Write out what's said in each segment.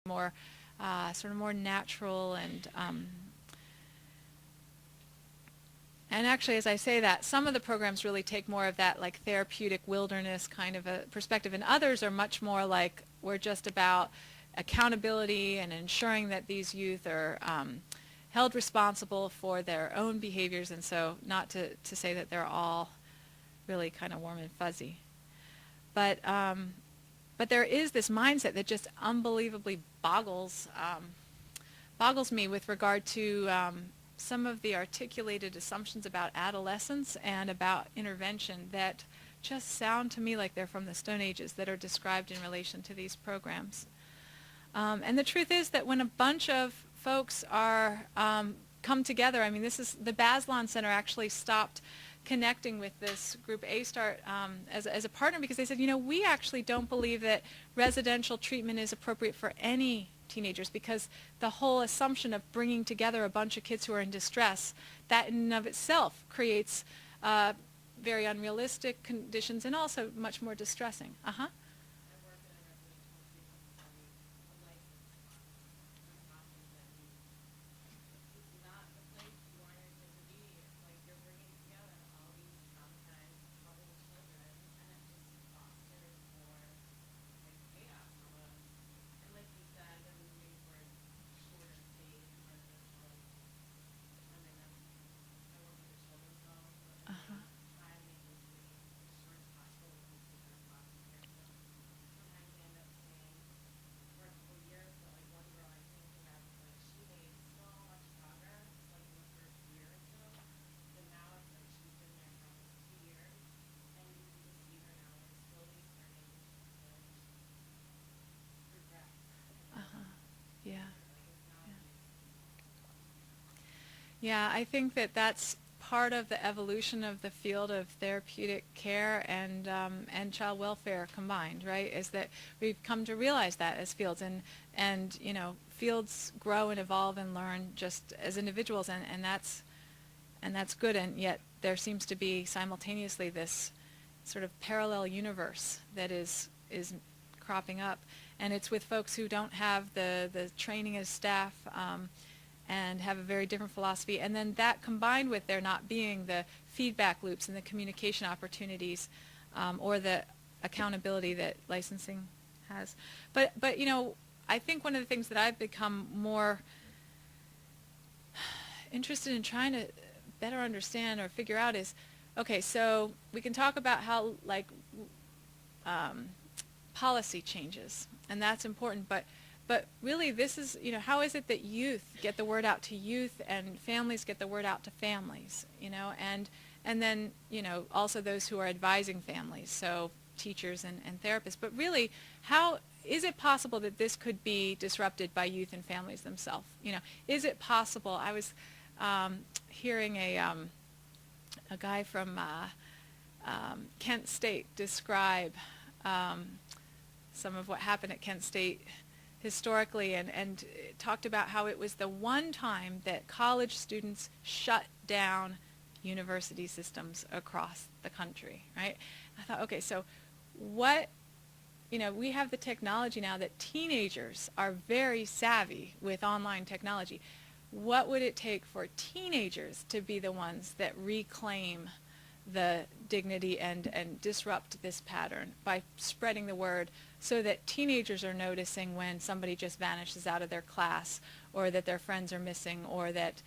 more sort of more natural and actually, as I say that, some of the programs really take more of that like therapeutic wilderness kind of a perspective, and others are much more like we're just about accountability and ensuring that these youth are held responsible for their own behaviors, and so not to say that they're all really kind of warm and fuzzy. But there is this mindset that just unbelievably boggles me with regard to some of the articulated assumptions about adolescence and about intervention that just sound to me like they're from the Stone Ages that are described in relation to these programs. And the truth is that when a bunch of folks are come together, I mean, this is the Bazelon Center actually stopped connecting with this group A-Start as a partner because they said, you know, we actually don't believe that residential treatment is appropriate for any teenagers because the whole assumption of bringing together a bunch of kids who are in distress, that in and of itself creates very unrealistic conditions and also much more distressing. Yeah, I think that that's part of the evolution of the field of therapeutic care and child welfare combined, right? Is that we've come to realize that as fields, and you know, fields grow and evolve and learn just as individuals, and that's good. And yet there seems to be simultaneously this sort of parallel universe that is cropping up, and it's with folks who don't have the training as staff. And have a very different philosophy, and then that combined with there not being the feedback loops and the communication opportunities or the accountability that licensing has. But you know, I think one of the things that I've become more interested in trying to better understand or figure out is, okay, so we can talk about how like policy changes, and that's important, but really this is, you know, how is it that youth get the word out to youth and families get the word out to families, you know, and then, you know, also those who are advising families, so teachers and therapists. But really, how is it possible that this could be disrupted by youth and families themselves? You know, is it possible? I was hearing a guy from Kent State describe some of what happened at Kent State historically, and talked about how it was the one time that college students shut down university systems across the country, right? I thought, okay, so what, you know, we have the technology now that teenagers are very savvy with online technology. What would it take for teenagers to be the ones that reclaim the dignity and disrupt this pattern by spreading the word so that teenagers are noticing when somebody just vanishes out of their class, or that their friends are missing, or that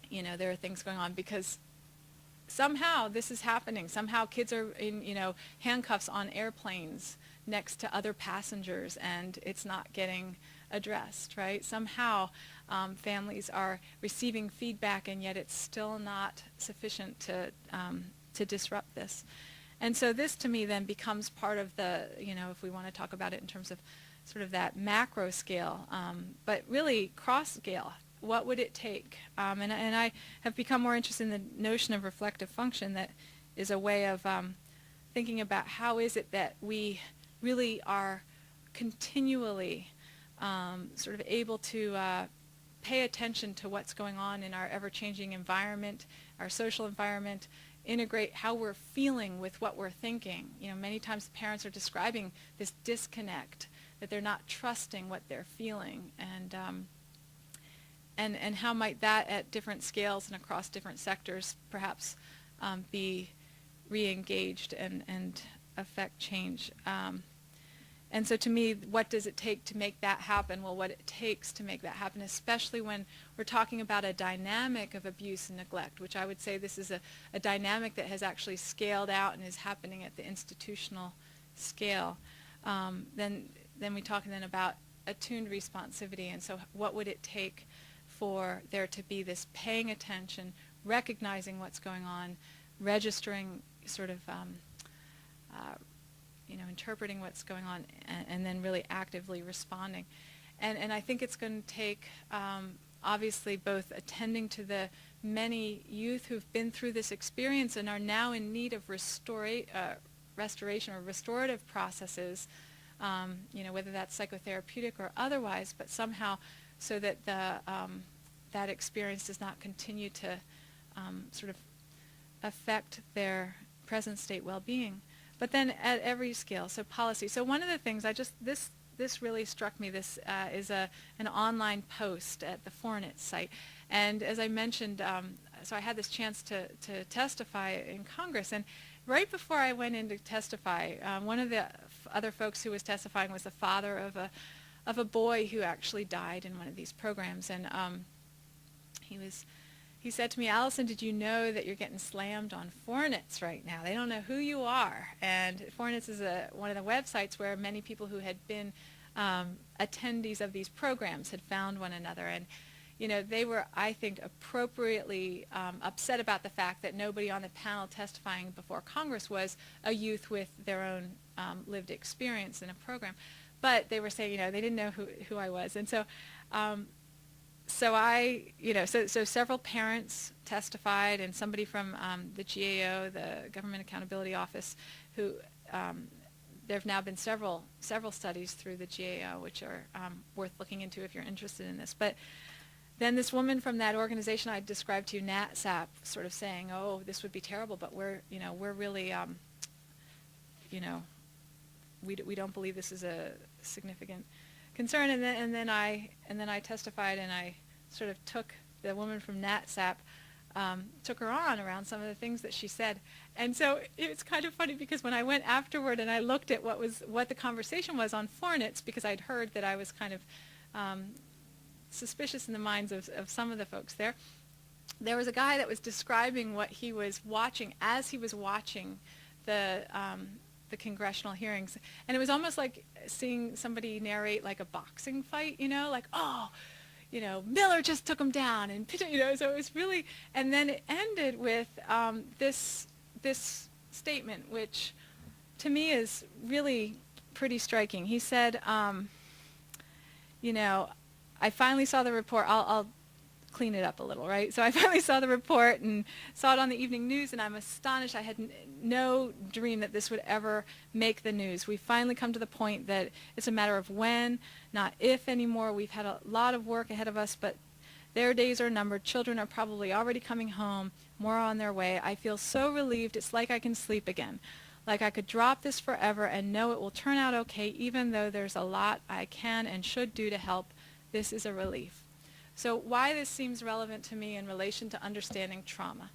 you know, there are things going on, because somehow this is happening. Somehow kids are in, you know, handcuffs on airplanes next to other passengers, and it's not getting addressed, right? Somehow families are receiving feedback, and yet it's still not sufficient to disrupt this. And so this, to me, then becomes part of the, you know, if we want to talk about it in terms of sort of that macro scale, but really cross scale. What would it take? And I have become more interested in the notion of reflective function, that is a way of thinking about how is it that we really are continually sort of able to pay attention to what's going on in our ever-changing environment, our social environment, integrate how we're feeling with what we're thinking. You know, many times parents are describing this disconnect that they're not trusting what they're feeling, and how might that at different scales and across different sectors perhaps be re-engaged and affect change. And so to me, what does it take to make that happen? Well, what it takes to make that happen, especially when we're talking about a dynamic of abuse and neglect, which I would say this is a dynamic that has actually scaled out and is happening at the institutional scale, then we talk then about attuned responsivity. And so what would it take for there to be this paying attention, recognizing what's going on, registering, sort of interpreting what's going on, and then really actively responding. And I think it's going to take, obviously, both attending to the many youth who've been through this experience and are now in need of restoration or restorative processes, whether that's psychotherapeutic or otherwise, but somehow so that that experience does not continue to sort of affect their present state well-being. But then at every scale, so policy. So one of the things this really struck me. This is an online post at the Fornet site, and as I mentioned, so I had this chance to testify in Congress, and right before I went in to testify, one of the other folks who was testifying was the father of a boy who actually died in one of these programs, and he said to me, "Allison, did you know that you're getting slammed on Fornets right now? They don't know who you are." And Fornets is one of the websites where many people who had been attendees of these programs had found one another. And, they were, I think, appropriately upset about the fact that nobody on the panel testifying before Congress was a youth with their own lived experience in a program. But they were saying, they didn't know who I was. And so so several parents testified, and somebody from the GAO, the Government Accountability Office, who there have now been several studies through the GAO, which are worth looking into if you're interested in this. But then this woman from that organization I described to you, NatSap, sort of saying, "Oh, this would be terrible, but we're really, we don't believe this is a significant concern." And then I testified, and I sort of took the woman from NatSap, took her on around some of the things that she said. And so it's kind of funny, because when I went afterward and I looked at what the conversation was on Fornets, because I'd heard that I was kind of suspicious in the minds of some of the folks there, there was a guy that was describing what he was watching as he was watching the congressional hearings, and it was almost like seeing somebody narrate like a boxing fight, like, "Oh, Miller just took him down," and so it was really, and then it ended with this statement, which to me is really pretty striking. He said, "I finally saw the report. I'll clean it up a little, right? So I finally saw the report and saw it on the evening news, and I'm astonished. I had no dream that this would ever make the news. We've finally come to the point that it's a matter of when, not if anymore. We've had a lot of work ahead of us, but their days are numbered. Children are probably already coming home, more on their way. I feel so relieved. It's like I can sleep again, like I could drop this forever and know it will turn out okay, even though there's a lot I can and should do to help. This is a relief." So why this seems relevant to me in relation to understanding trauma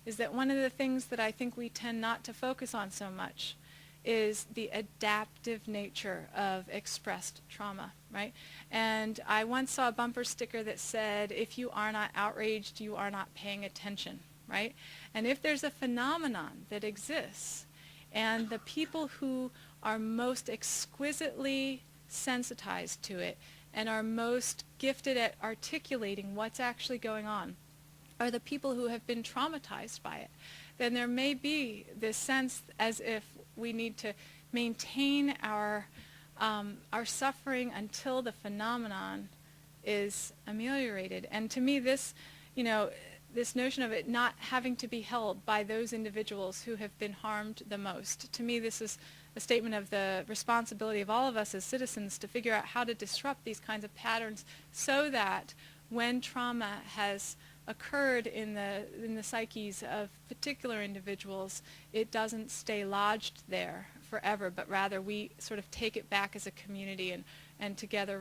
is that one of the things that I think we tend not to focus on so much is the adaptive nature of expressed trauma, right? And I once saw a bumper sticker that said, "If you are not outraged, you are not paying attention," right? And if there's a phenomenon that exists, and the people who are most exquisitely sensitized to it and are most gifted at articulating what's actually going on are the people who have been traumatized by it, then there may be this sense as if we need to maintain our suffering until the phenomenon is ameliorated. And to me, this notion of it not having to be held by those individuals who have been harmed the most, to me this is a statement of the responsibility of all of us as citizens to figure out how to disrupt these kinds of patterns so that when trauma has occurred in the psyches of particular individuals, it doesn't stay lodged there forever, but rather we sort of take it back as a community and together